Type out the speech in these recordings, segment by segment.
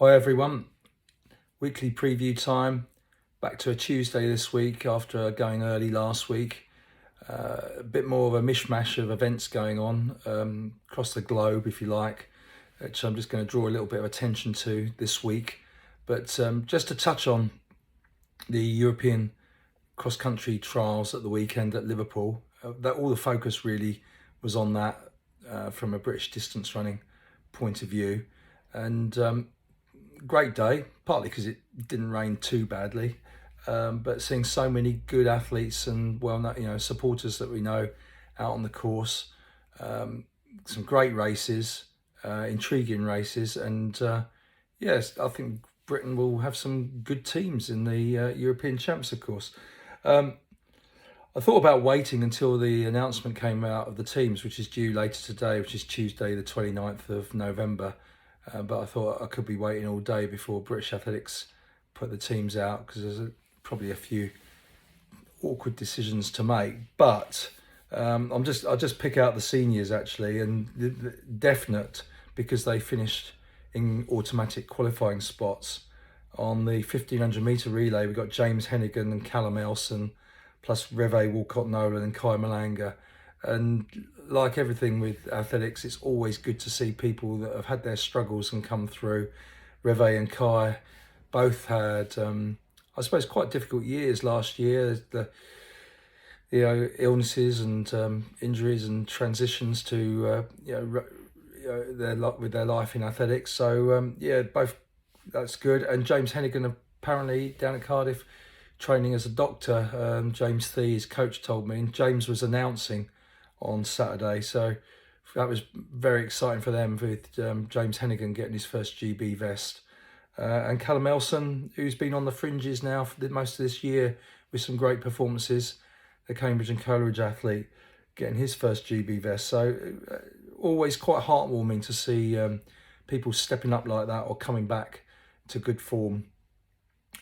Hi everyone, weekly preview time. Back to a Tuesday this week after going early last week. A bit more of a mishmash of events going on across the globe, if you like, which I'm just going to draw a little bit of attention to this week. But just to touch on the European cross-country trials at the weekend at Liverpool, that all the focus really was on that from a British distance running point of view. And great day, partly because it didn't rain too badly, but seeing so many good athletes and supporters that we know out on the course, some great races, intriguing races, and yes, I think Britain will have some good teams in the European Champs, of course. I thought about waiting until the announcement came out of the teams, which is due later today, which is Tuesday, the 29th of November. But I thought I could be waiting all day before British Athletics put the teams out because there's probably a few awkward decisions to make. But I'll just pick out the seniors actually, and the definite because they finished in automatic qualifying spots. On the 1500 metre relay, we've got James Hennigan and Callum Elson, plus Reve Walcott-Nolan and Kai Malanga. And like everything with athletics, it's always good to see people that have had their struggles and come through. Reve and Kai both had, I suppose, quite difficult years last year. The illnesses and injuries and transitions to with their life in athletics. So both that's good. And James Hennigan apparently down at Cardiff training as a doctor. James Thie, his coach, told me, and James was announcing on Saturday, so that was very exciting for them with James Hennigan getting his first GB vest, and Callum Elson, who's been on the fringes now for most of this year with some great performances, the Cambridge and Coleridge athlete, getting his first GB vest. So always quite heartwarming to see people stepping up like that or coming back to good form.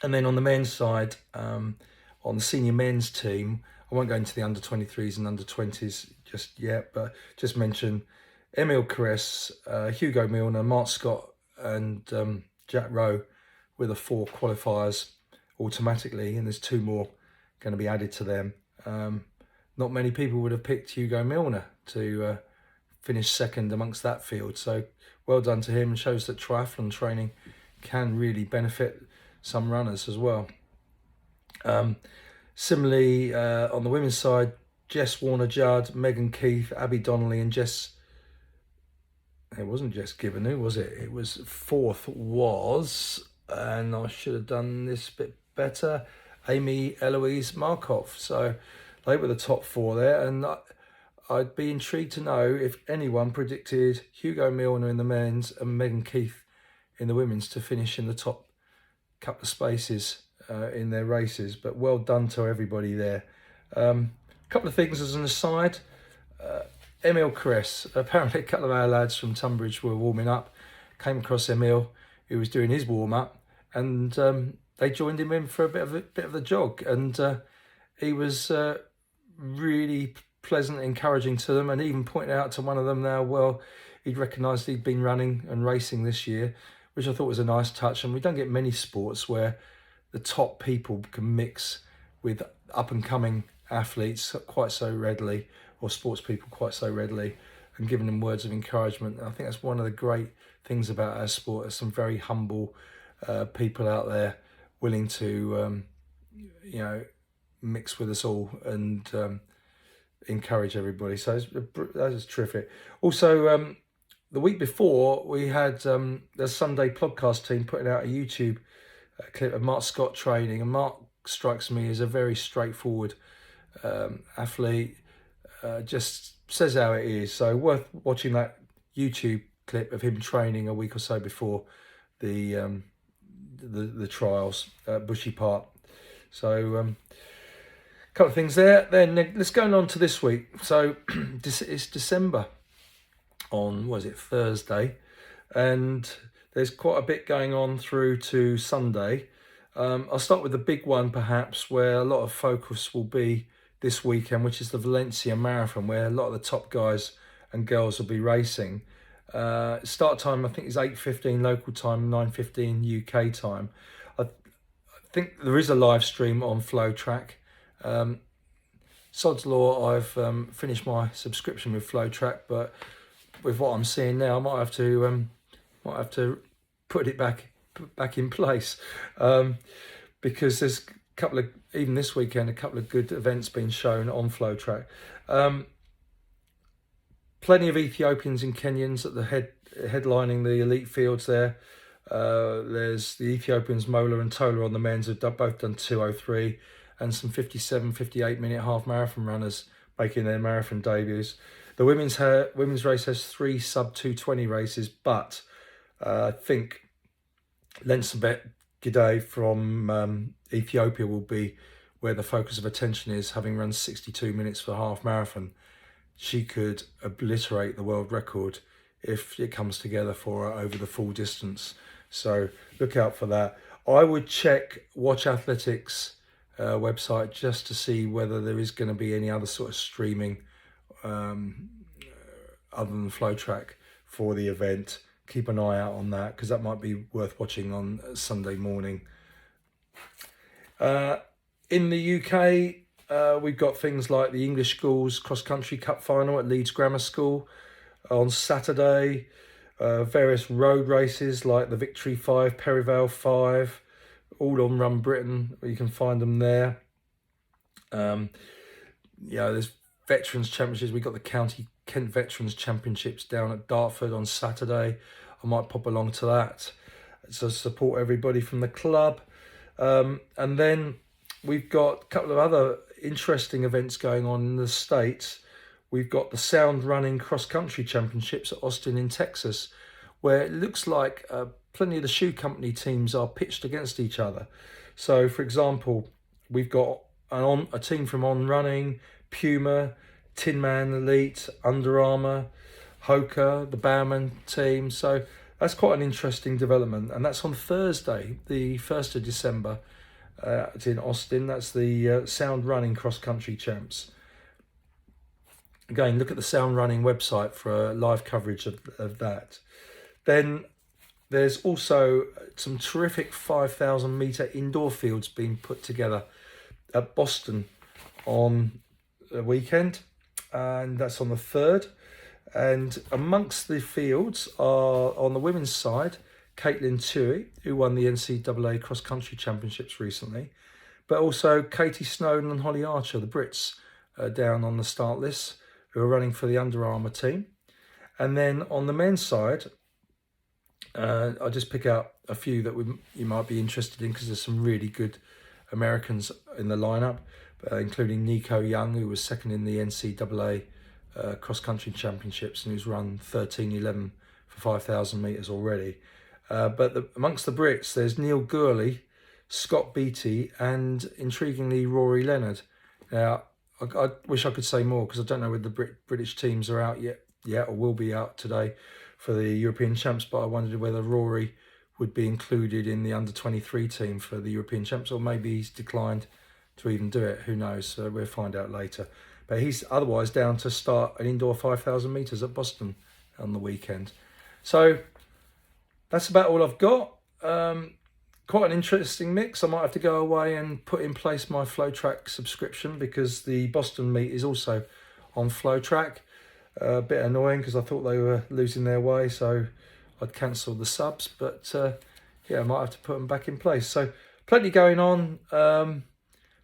And then on the men's side, on the senior men's team, I won't go into the under-23s and under-20s just yet, but just mention Emil Caress, Hugo Milner, Mark Scott and Jack Rowe were the 4 qualifiers automatically, and there's 2 more going to be added to them. Not many people would have picked Hugo Milner to finish second amongst that field, so well done to him, and shows that triathlon training can really benefit some runners as well. Similarly, on the women's side, Jess Warner-Judd, Megan Keith, Abby Donnelly and Jess... It wasn't Jess Given, who was it? It was 4th was, and I should have done this bit better, Amy Eloise Markov. So they were the top 4 there, and I'd be intrigued to know if anyone predicted Hugo Milner in the men's and Megan Keith in the women's to finish in the top couple of spaces in their races, but well done to everybody there. Couple of things as an aside. Emil Caress, apparently a couple of our lads from Tunbridge were warming up, came across Emil, who was doing his warm-up, and they joined him in for a bit of the jog, and he was really pleasant, encouraging to them, and even pointed out to one of them now, well, he'd recognised he'd been running and racing this year, which I thought was a nice touch. And we don't get many sports where the top people can mix with up-and-coming athletes quite so readily, or sports people quite so readily, and giving them words of encouragement. And I think that's one of the great things about our sport. There's some very humble people out there willing to, mix with us all and encourage everybody. So that is terrific. Also, the week before, we had the Sunday podcast team putting out a YouTube clip of Mark Scott training, and Mark strikes me as a very straightforward athlete, just says how it is. So worth watching that YouTube clip of him training a week or so before the trials at Bushy Park. So a couple of things there. Then let's go on to this week. So it's December on, Thursday, and there's quite a bit going on through to Sunday. I'll start with the big one, perhaps, where a lot of focus will be this weekend, which is the Valencia Marathon, where a lot of the top guys and girls will be racing. Start time I think is 8:15 local time, 9:15 UK time. I think there is a live stream on FlowTrack. Sod's law, I've finished my subscription with FlowTrack, but with what I'm seeing now, I might have to put it back in place, because there's a couple of, even this weekend, a couple of good events being shown on FlowTrack. Plenty of Ethiopians and Kenyans at the headlining the elite fields there. There's the Ethiopians Mola and Tola on the men's have both done 2:03, and some 57, 58-minute half marathon runners making their marathon debuts. The women's race has 3 sub-2:20 races, but I think Lensabet Gidey from Ethiopia will be where the focus of attention is, having run 62 minutes for a half marathon. She could obliterate the world record if it comes together for her over the full distance. So look out for that. I would check Watch Athletics website just to see whether there is going to be any other sort of streaming other than FlowTrack for the event. Keep an eye out on that, because that might be worth watching on Sunday morning. In the UK, we've got things like the English Schools Cross Country Cup Final at Leeds Grammar School on Saturday. Various road races like the Victory 5, Perivale 5, all on Run Britain. You can find them there. There's Veterans Championships. We've got the County Kent Veterans Championships down at Dartford on Saturday. I might pop along to that to support everybody from the club. And then we've got a couple of other interesting events going on in the States. We've got the Sound Running Cross Country Championships at Austin in Texas, where it looks like plenty of the shoe company teams are pitched against each other. So, for example, we've got a team from On Running, Puma, Tin Man Elite, Under Armour, Hoka, the Bauman team. So that's quite an interesting development. And that's on Thursday, the 1st of December. It's in Austin. That's the Sound Running Cross Country Champs. Again, look at the Sound Running website for live coverage of that. Then there's also some terrific 5,000 metre indoor fields being put together at Boston on the weekend, and that's on the 3rd. And amongst the fields are, on the women's side, Caitlin Tui, who won the NCAA Cross Country Championships recently, but also Katie Snowden and Holly Archer, the Brits, down on the start list, who are running for the Under Armour team. And then on the men's side, I'll just pick out a few that you might be interested in, because there's some really good Americans in the lineup, including Nico Young, who was second in the NCAA Cross Country Championships and who's run 13:11 for 5,000 metres already. But amongst the Brits, there's Neil Gurley, Scott Beattie, and intriguingly Rory Leonard. Now, I wish I could say more, because I don't know whether the British teams are out yet or will be out today for the European Champs, but I wondered whether Rory would be included in the under-23 team for the European Champs, or maybe he's declined to even do it. Who knows? So we'll find out later. But he's otherwise down to start an indoor 5,000 metres at Boston on the weekend. So that's about all I've got. Quite an interesting mix. I might have to go away and put in place my FlowTrack subscription, because the Boston meet is also on FlowTrack. A bit annoying, because I thought they were losing their way, so I'd cancelled the subs. But I might have to put them back in place. So plenty going on.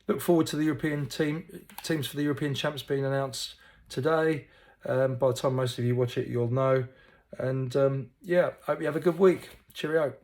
Look forward to the European teams for the European Champs being announced today. By the time most of you watch it, you'll know. And hope you have a good week. Cheerio.